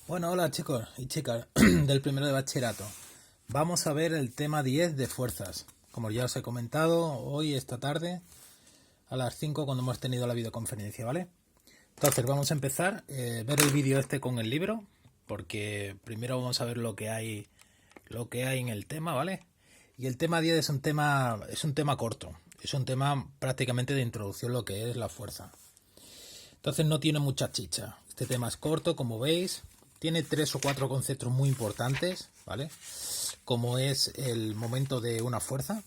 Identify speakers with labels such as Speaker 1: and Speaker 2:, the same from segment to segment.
Speaker 1: Bueno, hola chicos y chicas del primero de bachillerato. Vamos a ver el tema 10 de fuerzas. Como ya os he comentado, hoy, esta tarde, a las 5 cuando hemos tenido la videoconferencia, ¿vale? Entonces vamos a empezar, ver el vídeo este con el libro, porque primero vamos a ver lo que hay en el tema, ¿vale? Y el tema 10 es un tema corto, es un tema prácticamente de introducción a lo que es la fuerza. Entonces no tiene mucha chicha. Este tema es corto, como veis. Tiene 3 o 4 conceptos muy importantes, ¿vale? Como es el momento de una fuerza,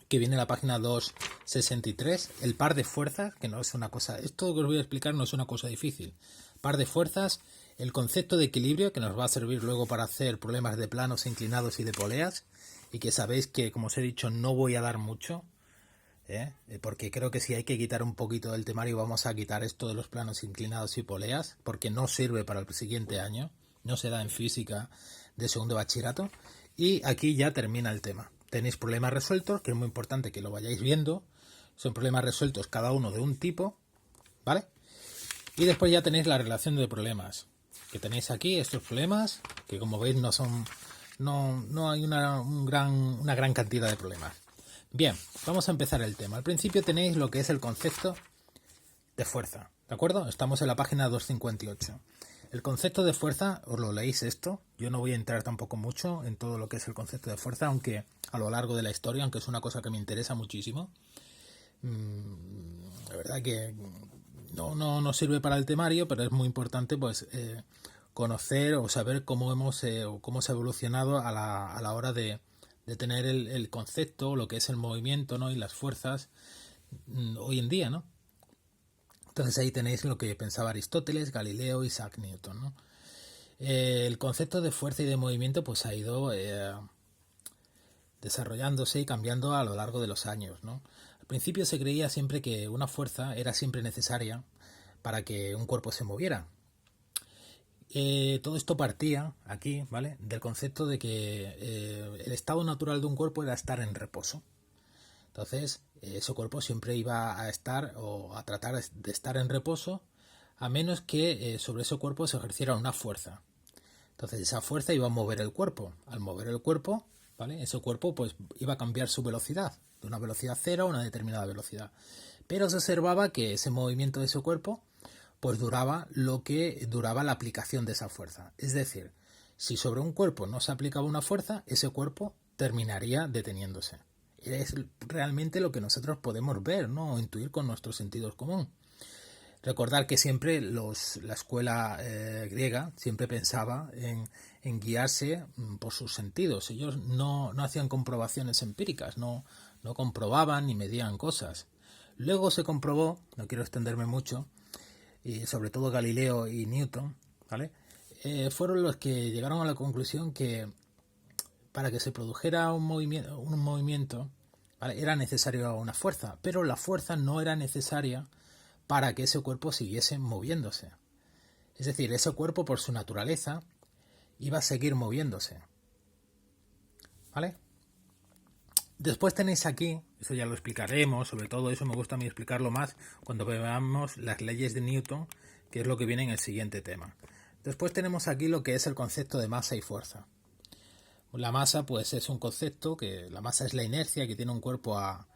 Speaker 1: que viene en la página 263. El par de fuerzas, que no es una cosa... Esto que os voy a explicar no es una cosa difícil. Par de fuerzas, el concepto de equilibrio, que nos va a servir luego para hacer problemas de planos inclinados y de poleas. Y que sabéis que, como os he dicho, no voy a dar mucho. Porque creo que si hay que quitar un poquito del temario vamos a quitar esto de los planos inclinados y poleas, porque no sirve para el siguiente año, no se da en física de segundo bachillerato. Y aquí ya termina el tema. Tenéis problemas resueltos, que es muy importante que lo vayáis viendo. Son problemas resueltos cada uno de un tipo, ¿vale? Y después ya tenéis la relación de problemas, que tenéis aquí estos problemas, que como veis no son... No hay una gran cantidad de problemas. Bien, vamos a empezar el tema. Al principio tenéis lo que es el concepto de fuerza, ¿de acuerdo? Estamos en la página 258. El concepto de fuerza, os lo leéis esto. Yo no voy a entrar tampoco mucho en todo lo que es el concepto de fuerza, aunque a lo largo de la historia, aunque es una cosa que me interesa muchísimo. La verdad que no sirve para el temario, pero es muy importante pues conocer o saber cómo cómo se ha evolucionado a la hora de tener el concepto, lo que es el movimiento, ¿no? Y las fuerzas hoy en día, ¿no? Entonces ahí tenéis lo que pensaba Aristóteles, Galileo, Isaac Newton, ¿no? El concepto de fuerza y de movimiento pues ha ido desarrollándose y cambiando a lo largo de los años, ¿no? Al principio se creía siempre que una fuerza era siempre necesaria para que un cuerpo se moviera. Todo esto partía aquí, ¿vale? Del concepto de que el estado natural de un cuerpo era estar en reposo. Entonces, ese cuerpo siempre iba a estar o a tratar de estar en reposo, a menos que sobre ese cuerpo se ejerciera una fuerza. Entonces, esa fuerza iba a mover el cuerpo. Al mover el cuerpo, ¿vale? Ese cuerpo pues iba a cambiar su velocidad, de una velocidad cero a una determinada velocidad. Pero se observaba que ese movimiento de ese cuerpo pues duraba lo que duraba la aplicación de esa fuerza. Es decir, si sobre un cuerpo no se aplicaba una fuerza, ese cuerpo terminaría deteniéndose. Es realmente lo que nosotros podemos ver, ¿no? O intuir con nuestros sentidos común. Recordar que siempre la escuela griega siempre pensaba en guiarse por sus sentidos. Ellos no hacían comprobaciones empíricas, no comprobaban ni medían cosas. Luego se comprobó, no quiero extenderme mucho, y sobre todo Galileo y Newton, ¿vale? Fueron los que llegaron a la conclusión que para que se produjera un movimiento, ¿vale? Era necesaria una fuerza, pero la fuerza no era necesaria para que ese cuerpo siguiese moviéndose. Es decir, ese cuerpo por su naturaleza iba a seguir moviéndose, ¿vale? Después tenéis aquí, eso ya lo explicaremos, sobre todo eso me gusta a mí explicarlo más cuando veamos las leyes de Newton, que es lo que viene en el siguiente tema. Después tenemos aquí lo que es el concepto de masa y fuerza. La masa pues es un concepto que la masa es la inercia que tiene un cuerpo a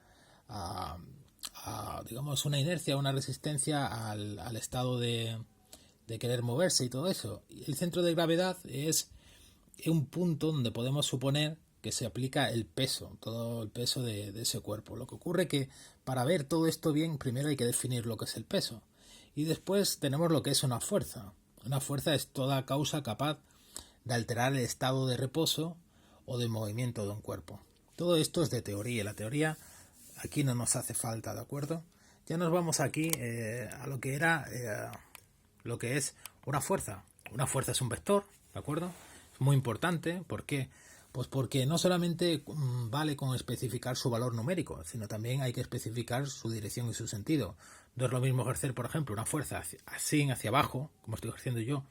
Speaker 1: digamos una inercia, una resistencia al estado de querer moverse y todo eso. Y el centro de gravedad es un punto donde podemos suponer que se aplica el peso, todo el peso de ese cuerpo. Lo que ocurre que para ver todo esto bien, primero hay que definir lo que es el peso. Y después tenemos lo que es una fuerza. Una fuerza es toda causa capaz de alterar el estado de reposo o de movimiento de un cuerpo. Todo esto es de teoría. La teoría aquí no nos hace falta, ¿de acuerdo? Ya nos vamos aquí a lo que era lo que es una fuerza. Una fuerza es un vector, ¿de acuerdo? Es muy importante. ¿Por qué? Pues porque no solamente vale con especificar su valor numérico, sino también hay que especificar su dirección y su sentido. No es lo mismo ejercer, por ejemplo, una fuerza así hacia abajo, como estoy ejerciendo yo,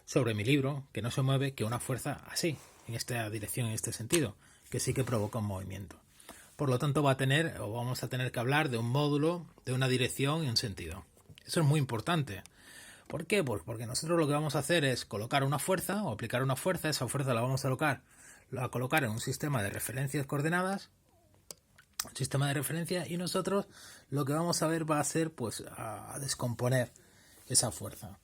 Speaker 1: sobre mi libro, que no se mueve, que una fuerza así, en esta dirección, en este sentido, que sí que provoca un movimiento. Por lo tanto, vamos a tener que hablar de un módulo, de una dirección y un sentido. Eso es muy importante, ¿Por qué? Pues porque nosotros lo que vamos a hacer es colocar una fuerza o aplicar una fuerza. Esa fuerza la vamos a colocar en un sistema de referencias coordenadas, un sistema de referencia, y nosotros lo que vamos a ver va a ser pues a descomponer esa fuerza.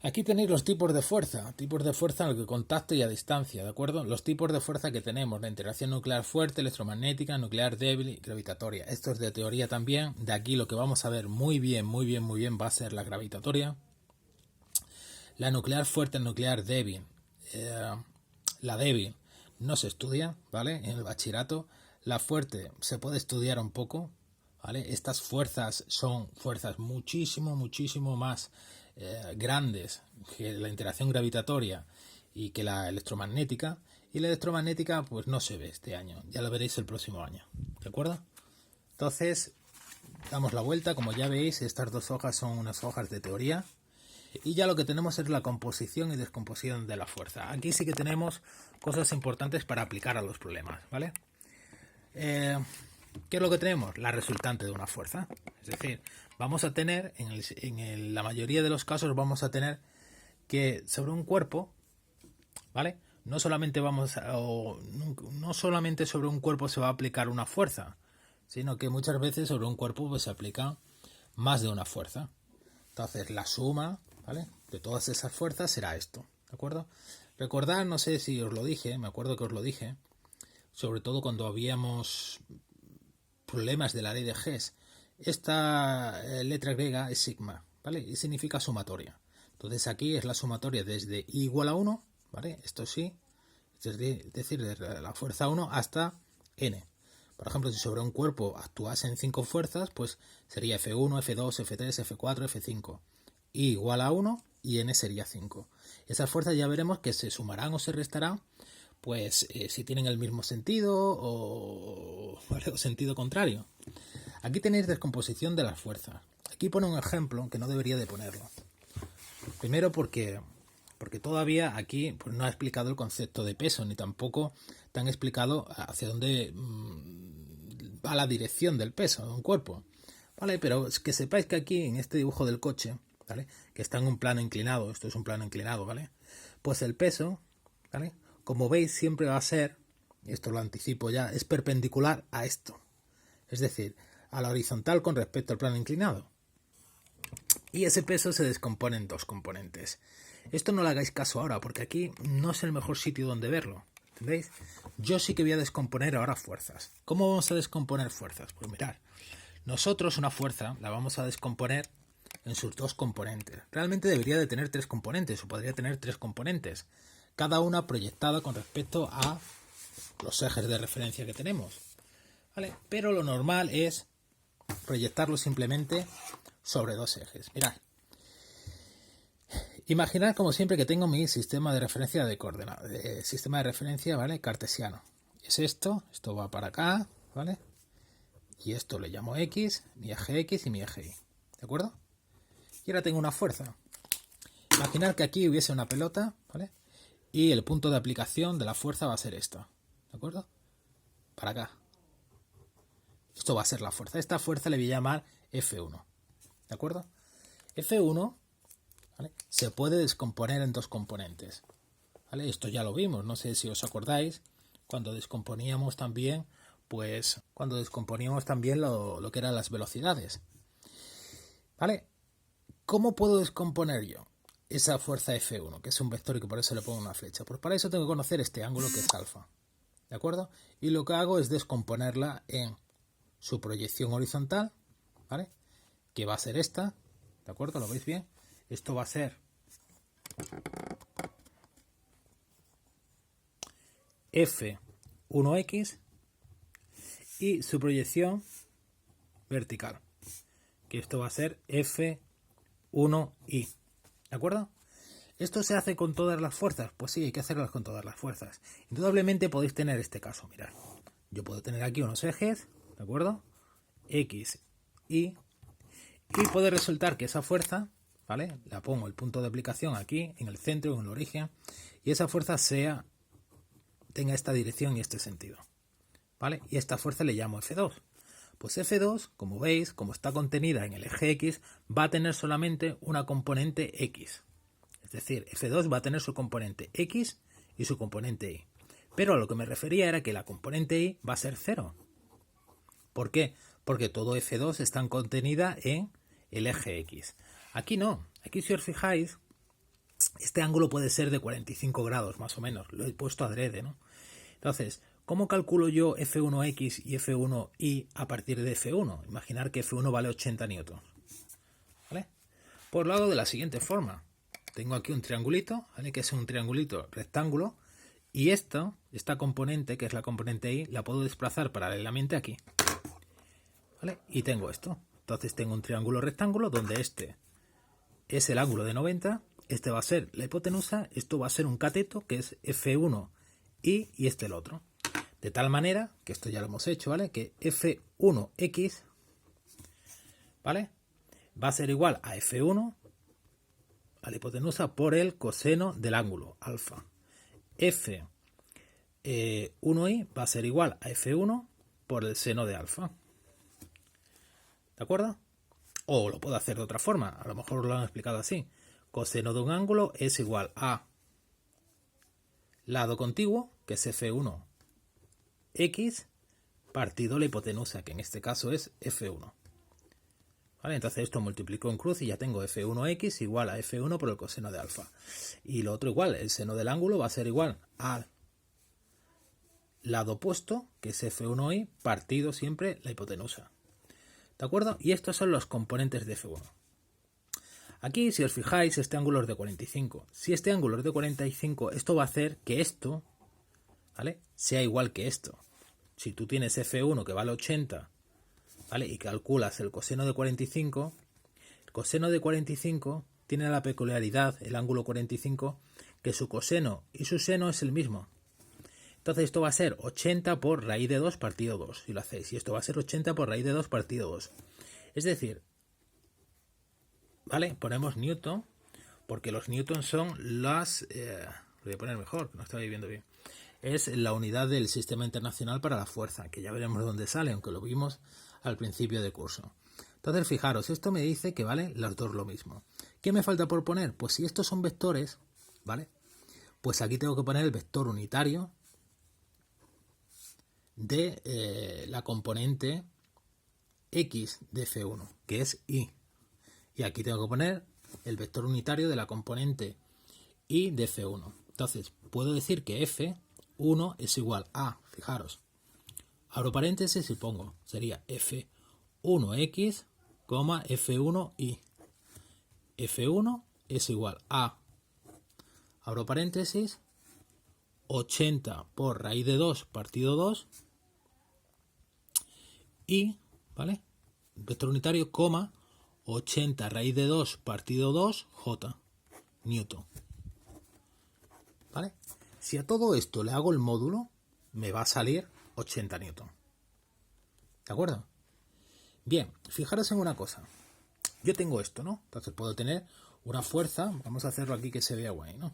Speaker 1: Aquí tenéis los tipos de fuerza en el que contacto y a distancia, ¿de acuerdo? Los tipos de fuerza que tenemos: la interacción nuclear fuerte, electromagnética, nuclear débil y gravitatoria. Esto es de teoría también. De aquí lo que vamos a ver muy bien va a ser la gravitatoria. La nuclear fuerte, nuclear débil. La débil no se estudia, ¿vale? En el bachillerato. La fuerte se puede estudiar un poco, ¿vale? Estas fuerzas son fuerzas muchísimo más grandes que la interacción gravitatoria y que la electromagnética. Y la electromagnética pues no se ve este año, ya lo veréis el próximo año, ¿de acuerdo? Entonces damos la vuelta. Como ya veis, estas dos hojas son unas hojas de teoría, y ya lo que tenemos es la composición y descomposición de la fuerza. Aquí sí que tenemos cosas importantes para aplicar a los problemas, ¿vale? ¿Qué es lo que tenemos? La resultante de una fuerza. Es decir, vamos a tener, en la mayoría de los casos, vamos a tener que sobre un cuerpo, ¿vale? No solamente sobre un cuerpo se va a aplicar una fuerza, sino que muchas veces sobre un cuerpo pues, se aplica más de una fuerza. Entonces, la suma, ¿vale?, de todas esas fuerzas será esto, ¿de acuerdo? Recordad, no sé si os lo dije, me acuerdo que os lo dije, sobre todo cuando habíamos problemas de la ley de Hess. Esta letra griega es sigma, ¿vale? Y significa sumatoria. Entonces aquí es la sumatoria desde i igual a 1, ¿vale? Esto sí, es decir, desde la fuerza 1 hasta n. Por ejemplo, si sobre un cuerpo actuasen 5 fuerzas, pues sería F1, F2, F3, F4, F5. I igual a 1 y n sería 5. Esas fuerzas ya veremos que se sumarán o se restarán, pues si tienen el mismo sentido o sentido contrario. Aquí tenéis descomposición de las fuerzas. Aquí pone un ejemplo que no debería de ponerlo. Primero porque todavía aquí pues, no ha explicado el concepto de peso, ni tampoco te han explicado hacia dónde va la dirección del peso de un cuerpo, ¿vale? Pero es que sepáis que aquí en este dibujo del coche, ¿vale?, que está en un plano inclinado, esto es un plano inclinado, ¿vale?, pues el peso, ¿vale?, como veis siempre va a ser, esto lo anticipo ya, es perpendicular a esto, es decir, a la horizontal con respecto al plano inclinado. Y ese peso se descompone en dos componentes. Esto no le hagáis caso ahora, porque aquí no es el mejor sitio donde verlo, ¿entendéis? Yo sí que voy a descomponer ahora fuerzas. ¿Cómo vamos a descomponer fuerzas? Pues mirad, nosotros una fuerza la vamos a descomponer en sus dos componentes. Realmente debería de tener 3 componentes, o podría tener 3 componentes, cada una proyectada con respecto a los ejes de referencia que tenemos, ¿vale? Pero lo normal es proyectarlo simplemente sobre 2 ejes. Mirad, imaginad como siempre que tengo mi sistema de referencia de coordenadas, sistema de referencia, ¿vale?, cartesiano. Es esto va para acá, ¿vale? Y esto le llamo X, mi eje X y mi eje Y, ¿de acuerdo? Y ahora tengo una fuerza. Imaginad que aquí hubiese una pelota, ¿vale?, y el punto de aplicación de la fuerza va a ser esto, ¿de acuerdo? Para acá. Esto va a ser la fuerza. Esta fuerza le voy a llamar F1, ¿de acuerdo? F1, ¿vale?, se puede descomponer en 2 componentes, ¿vale? Esto ya lo vimos, no sé si os acordáis, cuando descomponíamos también, lo que eran las velocidades, ¿vale? ¿Cómo puedo descomponer yo esa fuerza F1, que es un vector y que por eso le pongo una flecha? Pues para eso tengo que conocer este ángulo que es alfa, ¿de acuerdo? Y lo que hago es descomponerla en su proyección horizontal, ¿vale?, que va a ser esta, ¿de acuerdo? ¿Lo veis bien? Esto va a ser F1X y su proyección vertical, que esto va a ser F1Y, ¿de acuerdo? ¿Esto se hace con todas las fuerzas? Pues sí, hay que hacerlas con todas las fuerzas. Indudablemente podéis tener este caso, mirad. Yo puedo tener aquí unos ejes, ¿de acuerdo?, X, Y puede resultar que esa fuerza, ¿vale?, la pongo el punto de aplicación aquí, en el centro, en el origen, y esa fuerza tenga esta dirección y este sentido, ¿vale? Y esta fuerza le llamo F2. Pues F2, como veis, como está contenida en el eje X, va a tener solamente una componente X. Es decir, F2 va a tener su componente X y su componente Y. Pero a lo que me refería era que la componente Y va a ser 0. ¿Por qué? Porque todo F2 está contenida en el eje X. Aquí no. Aquí, si os fijáis, este ángulo puede ser de 45 grados, más o menos. Lo he puesto adrede, ¿no? Entonces, ¿cómo calculo yo F1X y F1Y a partir de F1? Imaginar que F1 vale 80 newtons. ¿Vale? Pues lo hago de la siguiente forma. Tengo aquí un triangulito, ¿vale? Que es un triangulito rectángulo. Y esta componente, que es la componente Y, la puedo desplazar paralelamente aquí. ¿Vale? Y tengo esto. Entonces tengo un triángulo rectángulo donde este es el ángulo de 90. Este va a ser la hipotenusa. Esto va a ser un cateto, que es F1 y este el otro. De tal manera, que esto ya lo hemos hecho, ¿vale? Que F1X, ¿vale? Va a ser igual a F1, a la hipotenusa, por el coseno del ángulo, alfa. F1Y va a ser igual a F1 por el seno de alfa. ¿De acuerdo? O lo puedo hacer de otra forma, a lo mejor lo han explicado así. Coseno de un ángulo es igual a lado contiguo, que es F1X, partido la hipotenusa, que en este caso es F1. ¿Vale? Entonces esto multiplico en cruz y ya tengo F1X igual a F1 por el coseno de alfa. Y lo otro igual, el seno del ángulo va a ser igual al lado opuesto, que es F1Y, partido siempre la hipotenusa. ¿De acuerdo? Y estos son los componentes de F1. Aquí, si os fijáis, este ángulo es de 45. Si este ángulo es de 45, esto va a hacer que esto, ¿vale?, sea igual que esto. Si tú tienes F1 que vale 80, ¿vale?, y calculas el coseno de 45, el coseno de 45 tiene la peculiaridad, el ángulo 45, que su coseno y su seno es el mismo. Entonces esto va a ser 80 por raíz de 2 partido 2, si lo hacéis. Y esto va a ser 80 por raíz de 2 partido 2. Es decir, ¿vale? Ponemos newton, porque los newtons son las... lo voy a poner mejor, que no estaba viendo bien. Es la unidad del Sistema Internacional para la Fuerza, que ya veremos dónde sale, aunque lo vimos al principio de curso. Entonces, fijaros, esto me dice que vale las dos lo mismo. ¿Qué me falta por poner? Pues si estos son vectores, ¿vale?, pues aquí tengo que poner el vector unitario de la componente X de F1, que es Y. Y aquí tengo que poner el vector unitario de la componente Y de F1. Entonces, puedo decir que F1 es igual a, fijaros, abro paréntesis y pongo, sería F1X, F1Y. F1 es igual a, abro paréntesis, 80 por raíz de 2 partido 2, y, ¿vale?, vector unitario, 80 raíz de 2 partido 2, J, newton. ¿Vale? Si a todo esto le hago el módulo, me va a salir 80 newton. ¿De acuerdo? Bien, fijaros en una cosa. Yo tengo esto, ¿no? Entonces puedo tener una fuerza, vamos a hacerlo aquí que se vea guay, ¿no?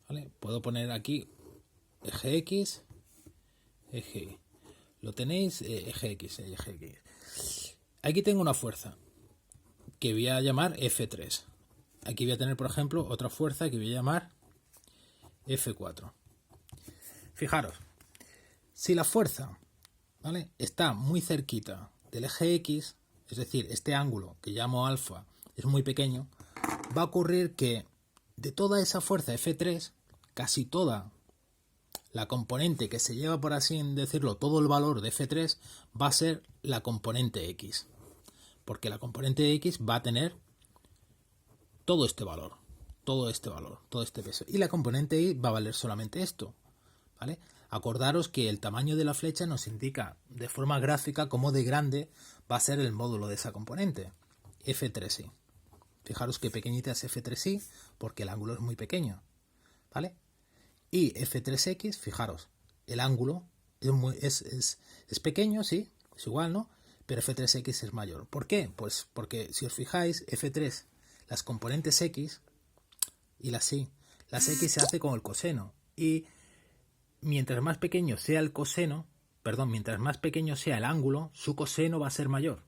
Speaker 1: ¿Vale? Puedo poner aquí eje X, eje Y. Lo tenéis, eje X, eje X. Aquí tengo una fuerza que voy a llamar F3. Aquí voy a tener, por ejemplo, otra fuerza que voy a llamar F4. Fijaros, si la fuerza, ¿vale?, está muy cerquita del eje X, es decir, este ángulo que llamo alfa es muy pequeño, va a ocurrir que de toda esa fuerza F3, casi toda la componente que se lleva, por así decirlo, todo el valor de F3 va a ser la componente X. Porque la componente X va a tener todo este valor, todo este peso. Y la componente Y va a valer solamente esto, ¿vale? Acordaros que el tamaño de la flecha nos indica de forma gráfica cómo de grande va a ser el módulo de esa componente, F3Y. Fijaros que pequeñita es F3Y porque el ángulo es muy pequeño, ¿vale? Y F3X, fijaros, el ángulo es pequeño, sí, es igual, ¿no?, pero F3X es mayor. ¿Por qué? Pues porque si os fijáis, F3, las componentes X y las Y se hace con el coseno. Y mientras más pequeño sea el coseno, mientras más pequeño sea el ángulo, su coseno va a ser mayor.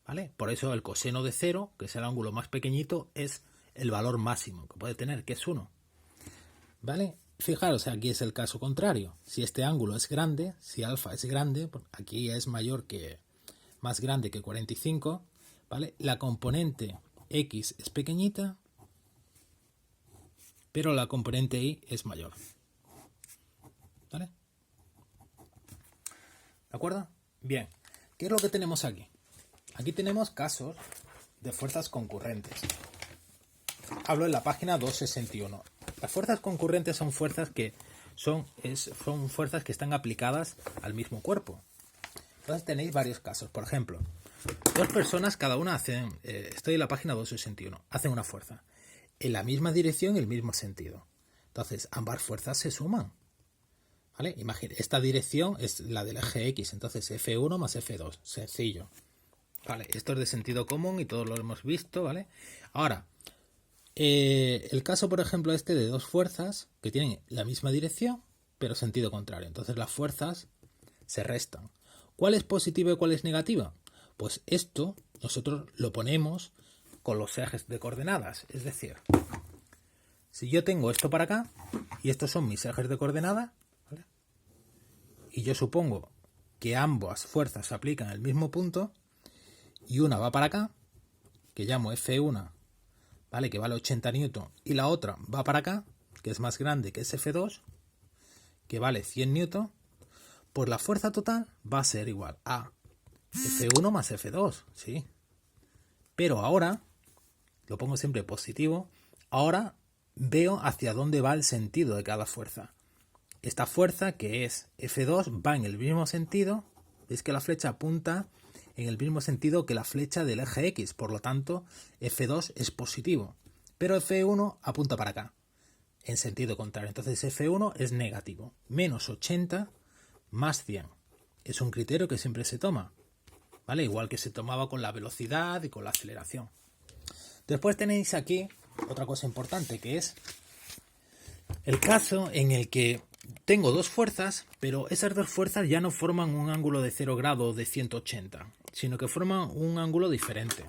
Speaker 1: ¿Vale? Por eso el coseno de 0, que es el ángulo más pequeñito, es el valor máximo que puede tener, que es 1. ¿Vale? Fijaros, aquí es el caso contrario. Si este ángulo es grande, si alfa es grande, aquí es más grande que 45, ¿vale? La componente X es pequeñita, pero la componente Y es mayor. ¿Vale? ¿De acuerdo? Bien. ¿Qué es lo que tenemos aquí? Aquí tenemos casos de fuerzas concurrentes. Hablo en la página 261. Las fuerzas concurrentes son fuerzas que son fuerzas que están aplicadas al mismo cuerpo. Entonces tenéis varios casos. Por ejemplo, dos personas, cada una hacen, estoy en la página 261, hacen una fuerza en la misma dirección y el mismo sentido. Entonces ambas fuerzas se suman. ¿Vale? Imagina, esta dirección es la del eje X, entonces F1 más F2, sencillo. Vale, esto es de sentido común y todos lo hemos visto, ¿vale? Ahora, el caso, por ejemplo, este de dos fuerzas que tienen la misma dirección, pero sentido contrario. Entonces las fuerzas se restan. ¿Cuál es positiva y cuál es negativa? Pues esto nosotros lo ponemos con los ejes de coordenadas. Es decir, si yo tengo esto para acá y estos son mis ejes de coordenadas, ¿vale? Y yo supongo que ambas fuerzas se aplican al mismo punto y una va para acá, que llamo F1, ¿vale? Que vale 80 newton, y la otra va para acá, que es más grande, que es F2, que vale 100 newton, pues la fuerza total va a ser igual a F1 más F2, ¿sí? Pero ahora, lo pongo siempre positivo, ahora veo hacia dónde va el sentido de cada fuerza. Esta fuerza, que es F2, va en el mismo sentido, veis que la flecha apunta en el mismo sentido que la flecha del eje X, por lo tanto F2 es positivo, pero F1 apunta para acá, en sentido contrario, entonces F1 es negativo, menos 80 más 100, es un criterio que siempre se toma, ¿vale? Igual que se tomaba con la velocidad y con la aceleración. Después tenéis aquí otra cosa importante, que es el caso en el que tengo dos fuerzas, pero esas dos fuerzas ya no forman un ángulo de 0 grados de 180, sino que forman un ángulo diferente.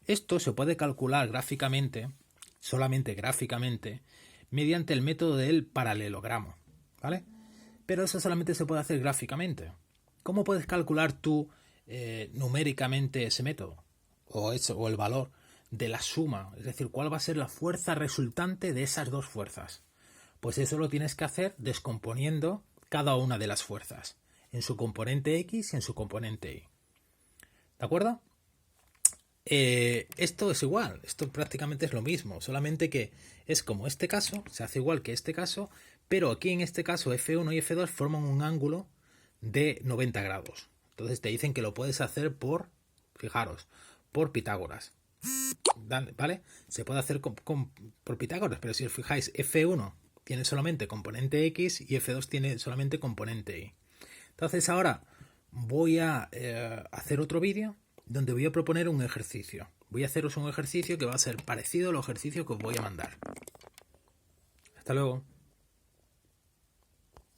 Speaker 1: Esto se puede calcular gráficamente, solamente gráficamente, mediante el método del paralelogramo, ¿vale? Pero eso solamente se puede hacer gráficamente. ¿Cómo puedes calcular tú numéricamente ese método? O el valor de la suma, es decir, cuál va a ser la fuerza resultante de esas dos fuerzas. Pues eso lo tienes que hacer descomponiendo cada una de las fuerzas en su componente X y en su componente Y. ¿De acuerdo? Esto es igual, esto prácticamente es lo mismo, solamente que es como este caso, se hace igual que este caso, pero aquí en este caso F1 y F2 forman un ángulo de 90 grados. Entonces te dicen que lo puedes hacer por, fijaros, por Pitágoras. ¿Vale? Se puede hacer por Pitágoras, pero si os fijáis, F1 tiene solamente componente X y F2 tiene solamente componente Y. Entonces ahora voy a hacer otro vídeo donde voy a proponer un ejercicio. Voy a haceros un ejercicio que va a ser parecido al ejercicio que os voy a mandar. Hasta luego.